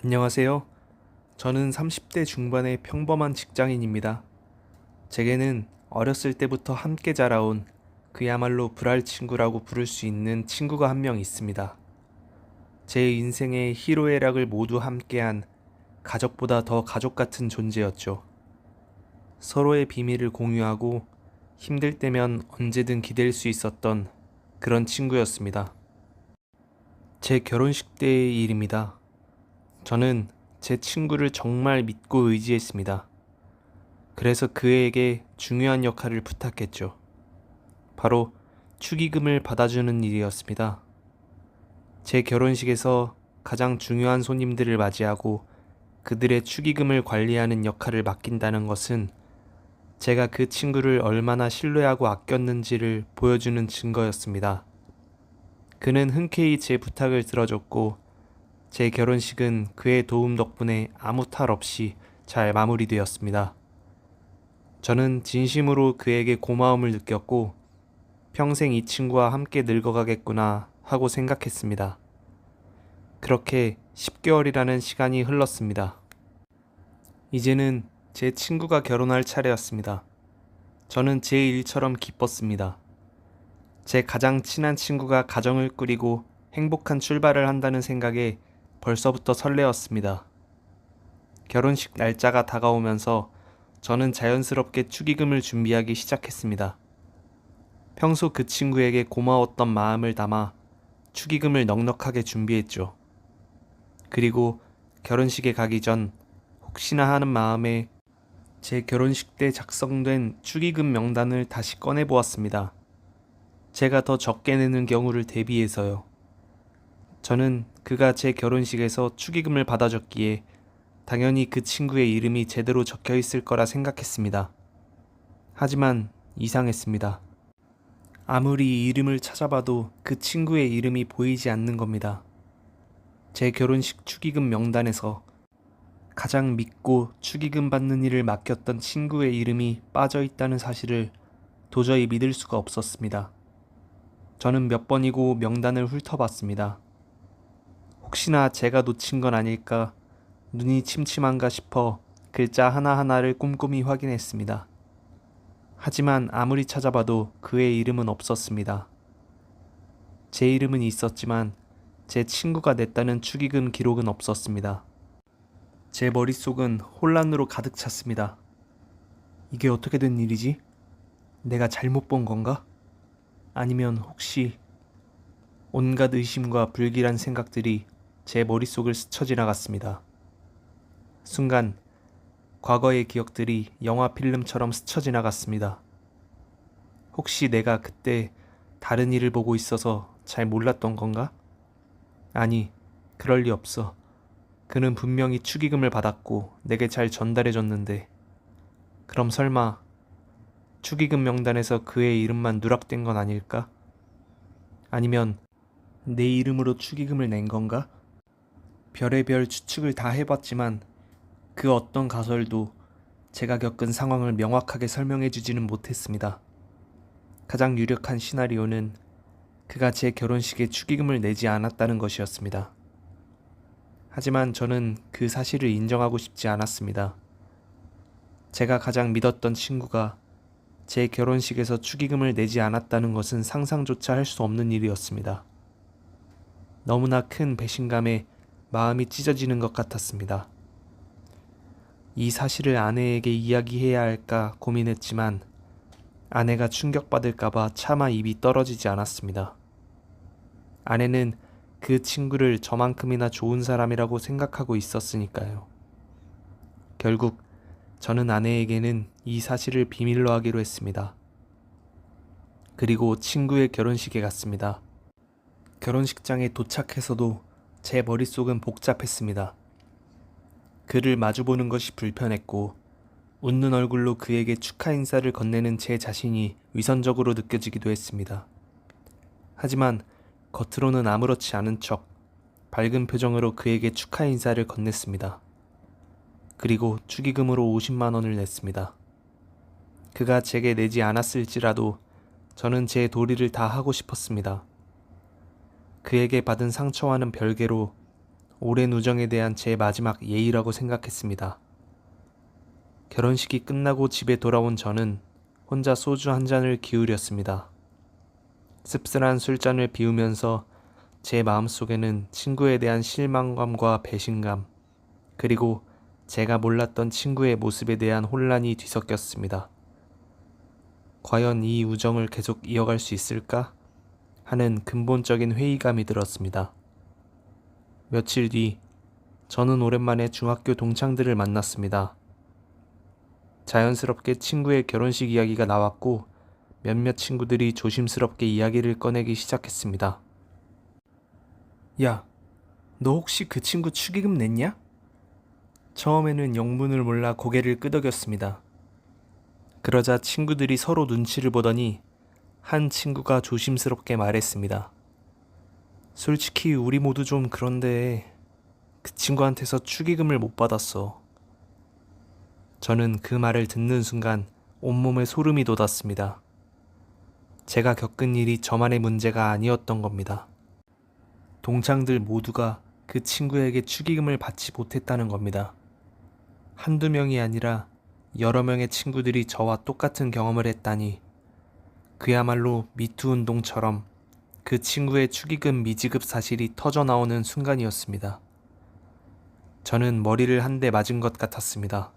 안녕하세요. 저는 30대 중반의 평범한 직장인입니다. 제게는 어렸을 때부터 함께 자라온 그야말로 불알 친구라고 부를 수 있는 친구가 한 명 있습니다. 제 인생의 희로애락을 모두 함께한 가족보다 더 가족 같은 존재였죠. 서로의 비밀을 공유하고 힘들 때면 언제든 기댈 수 있었던 그런 친구였습니다. 제 결혼식 때의 일입니다. 저는 제 친구를 정말 믿고 의지했습니다. 그래서 그에게 중요한 역할을 부탁했죠. 바로 축의금을 받아주는 일이었습니다. 제 결혼식에서 가장 중요한 손님들을 맞이하고 그들의 축의금을 관리하는 역할을 맡긴다는 것은 제가 그 친구를 얼마나 신뢰하고 아꼈는지를 보여주는 증거였습니다. 그는 흔쾌히 제 부탁을 들어줬고 제 결혼식은 그의 도움 덕분에 아무 탈 없이 잘 마무리되었습니다. 저는 진심으로 그에게 고마움을 느꼈고 평생 이 친구와 함께 늙어가겠구나 하고 생각했습니다. 그렇게 10개월이라는 시간이 흘렀습니다. 이제는 제 친구가 결혼할 차례였습니다. 저는 제 일처럼 기뻤습니다. 제 가장 친한 친구가 가정을 꾸리고 행복한 출발을 한다는 생각에 벌써부터 설레었습니다. 결혼식 날짜가 다가오면서 저는 자연스럽게 축의금을 준비하기 시작했습니다. 평소 그 친구에게 고마웠던 마음을 담아 축의금을 넉넉하게 준비했죠. 그리고 결혼식에 가기 전 혹시나 하는 마음에 제 결혼식 때 작성된 축의금 명단을 다시 꺼내보았습니다. 제가 더 적게 내는 경우를 대비해서요. 저는 그가 제 결혼식에서 축의금을 받아줬기에 당연히 그 친구의 이름이 제대로 적혀 있을 거라 생각했습니다. 하지만 이상했습니다. 아무리 이름을 찾아봐도 그 친구의 이름이 보이지 않는 겁니다. 제 결혼식 축의금 명단에서 가장 믿고 축의금 받는 일을 맡겼던 친구의 이름이 빠져 있다는 사실을 도저히 믿을 수가 없었습니다. 저는 몇 번이고 명단을 훑어봤습니다. 혹시나 제가 놓친 건 아닐까, 눈이 침침한가 싶어 글자 하나하나를 꼼꼼히 확인했습니다. 하지만 아무리 찾아봐도 그의 이름은 없었습니다. 제 이름은 있었지만 제 친구가 냈다는 축의금 기록은 없었습니다. 제 머릿속은 혼란으로 가득 찼습니다. 이게 어떻게 된 일이지? 내가 잘못 본 건가? 아니면 혹시 온갖 의심과 불길한 생각들이 제 머릿속을 스쳐 지나갔습니다. 순간 과거의 기억들이 영화 필름처럼 스쳐 지나갔습니다. 혹시 내가 그때 다른 일을 보고 있어서 잘 몰랐던 건가? 아니, 그럴 리 없어. 그는 분명히 축의금을 받았고 내게 잘 전달해줬는데 그럼 설마 축의금 명단에서 그의 이름만 누락된 건 아닐까? 아니면 내 이름으로 축의금을 낸 건가? 별의별 추측을 다 해봤지만 그 어떤 가설도 제가 겪은 상황을 명확하게 설명해주지는 못했습니다. 가장 유력한 시나리오는 그가 제 결혼식에 축의금을 내지 않았다는 것이었습니다. 하지만 저는 그 사실을 인정하고 싶지 않았습니다. 제가 가장 믿었던 친구가 제 결혼식에서 축의금을 내지 않았다는 것은 상상조차 할 수 없는 일이었습니다. 너무나 큰 배신감에 마음이 찢어지는 것 같았습니다. 이 사실을 아내에게 이야기해야 할까 고민했지만 아내가 충격받을까봐 차마 입이 떨어지지 않았습니다. 아내는 그 친구를 저만큼이나 좋은 사람이라고 생각하고 있었으니까요. 결국 저는 아내에게는 이 사실을 비밀로 하기로 했습니다. 그리고 친구의 결혼식에 갔습니다. 결혼식장에 도착해서도 제 머릿속은 복잡했습니다. 그를 마주보는 것이 불편했고 웃는 얼굴로 그에게 축하 인사를 건네는 제 자신이 위선적으로 느껴지기도 했습니다. 하지만 겉으로는 아무렇지 않은 척 밝은 표정으로 그에게 축하 인사를 건넸습니다. 그리고 축의금으로 50만 원을 냈습니다. 그가 제게 내지 않았을지라도 저는 제 도리를 다 하고 싶었습니다. 그에게 받은 상처와는 별개로 오랜 우정에 대한 제 마지막 예의라고 생각했습니다. 결혼식이 끝나고 집에 돌아온 저는 혼자 소주 한 잔을 기울였습니다. 씁쓸한 술잔을 비우면서 제 마음속에는 친구에 대한 실망감과 배신감, 그리고 제가 몰랐던 친구의 모습에 대한 혼란이 뒤섞였습니다. 과연 이 우정을 계속 이어갈 수 있을까? 하는 근본적인 회의감이 들었습니다. 며칠 뒤, 저는 오랜만에 중학교 동창들을 만났습니다. 자연스럽게 친구의 결혼식 이야기가 나왔고 몇몇 친구들이 조심스럽게 이야기를 꺼내기 시작했습니다. 야, 너 혹시 그 친구 축의금 냈냐? 처음에는 영문을 몰라 고개를 끄덕였습니다. 그러자 친구들이 서로 눈치를 보더니 한 친구가 조심스럽게 말했습니다. 솔직히 우리 모두 좀 그런데 그 친구한테서 축의금을 못 받았어. 저는 그 말을 듣는 순간 온몸에 소름이 돋았습니다. 제가 겪은 일이 저만의 문제가 아니었던 겁니다. 동창들 모두가 그 친구에게 축의금을 받지 못했다는 겁니다. 한두 명이 아니라 여러 명의 친구들이 저와 똑같은 경험을 했다니, 그야말로 미투 운동처럼 그 친구의 축의금 미지급 사실이 터져나오는 순간이었습니다. 저는 머리를 한 대 맞은 것 같았습니다.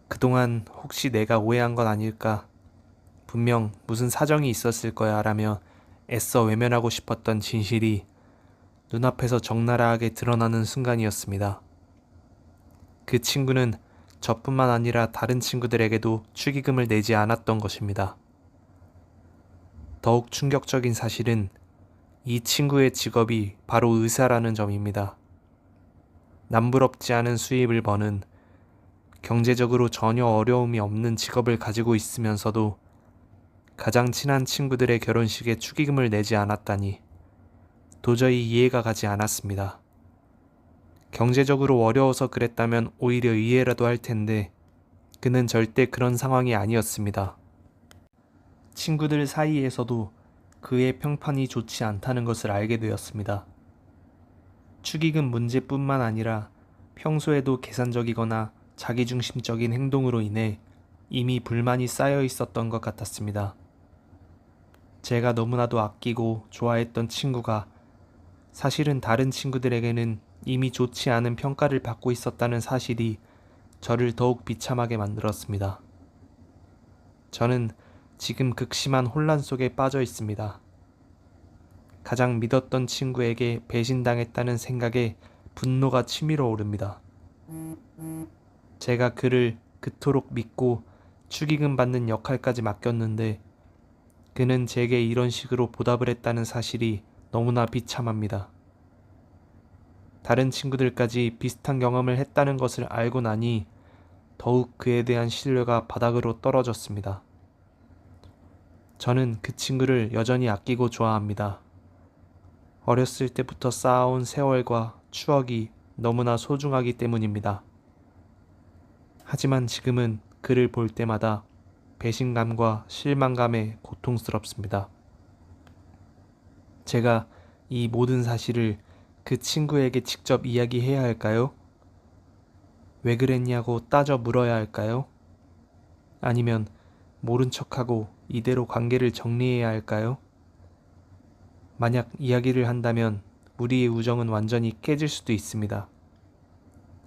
그동안 혹시 내가 오해한 건 아닐까, 분명 무슨 사정이 있었을 거야 라며 애써 외면하고 싶었던 진실이 눈앞에서 적나라하게 드러나는 순간이었습니다. 그 친구는 저뿐만 아니라 다른 친구들에게도 축의금을 내지 않았던 것입니다. 더욱 충격적인 사실은 이 친구의 직업이 바로 의사라는 점입니다. 남부럽지 않은 수입을 버는, 경제적으로 전혀 어려움이 없는 직업을 가지고 있으면서도 가장 친한 친구들의 결혼식에 축의금을 내지 않았다니 도저히 이해가 가지 않았습니다. 경제적으로 어려워서 그랬다면 오히려 이해라도 할 텐데 그는 절대 그런 상황이 아니었습니다. 친구들 사이에서도 그의 평판이 좋지 않다는 것을 알게 되었습니다. 축의금 문제뿐만 아니라 평소에도 계산적이거나 자기중심적인 행동으로 인해 이미 불만이 쌓여 있었던 것 같았습니다. 제가 너무나도 아끼고 좋아했던 친구가 사실은 다른 친구들에게는 이미 좋지 않은 평가를 받고 있었다는 사실이 저를 더욱 비참하게 만들었습니다. 저는 지금 극심한 혼란 속에 빠져 있습니다. 가장 믿었던 친구에게 배신당했다는 생각에 분노가 치밀어 오릅니다. 제가 그를 그토록 믿고 축의금 받는 역할까지 맡겼는데 그는 제게 이런 식으로 보답을 했다는 사실이 너무나 비참합니다. 다른 친구들까지 비슷한 경험을 했다는 것을 알고 나니 더욱 그에 대한 신뢰가 바닥으로 떨어졌습니다. 저는 그 친구를 여전히 아끼고 좋아합니다. 어렸을 때부터 쌓아온 세월과 추억이 너무나 소중하기 때문입니다. 하지만 지금은 그를 볼 때마다 배신감과 실망감에 고통스럽습니다. 제가 이 모든 사실을 그 친구에게 직접 이야기해야 할까요? 왜 그랬냐고 따져 물어야 할까요? 아니면 모른 척하고 이대로 관계를 정리해야 할까요? 만약 이야기를 한다면 우리의 우정은 완전히 깨질 수도 있습니다.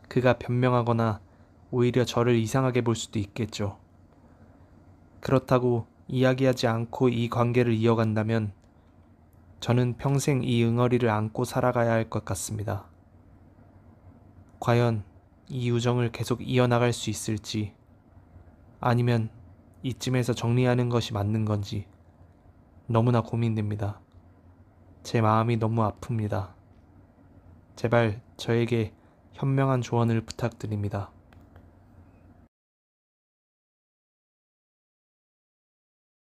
그가 변명하거나 오히려 저를 이상하게 볼 수도 있겠죠. 그렇다고 이야기하지 않고 이 관계를 이어간다면 저는 평생 이 응어리를 안고 살아가야 할 것 같습니다. 과연 이 우정을 계속 이어나갈 수 있을지, 아니면 이쯤에서 정리하는 것이 맞는 건지 너무나 고민됩니다. 제 마음이 너무 아픕니다. 제발 저에게 현명한 조언을 부탁드립니다.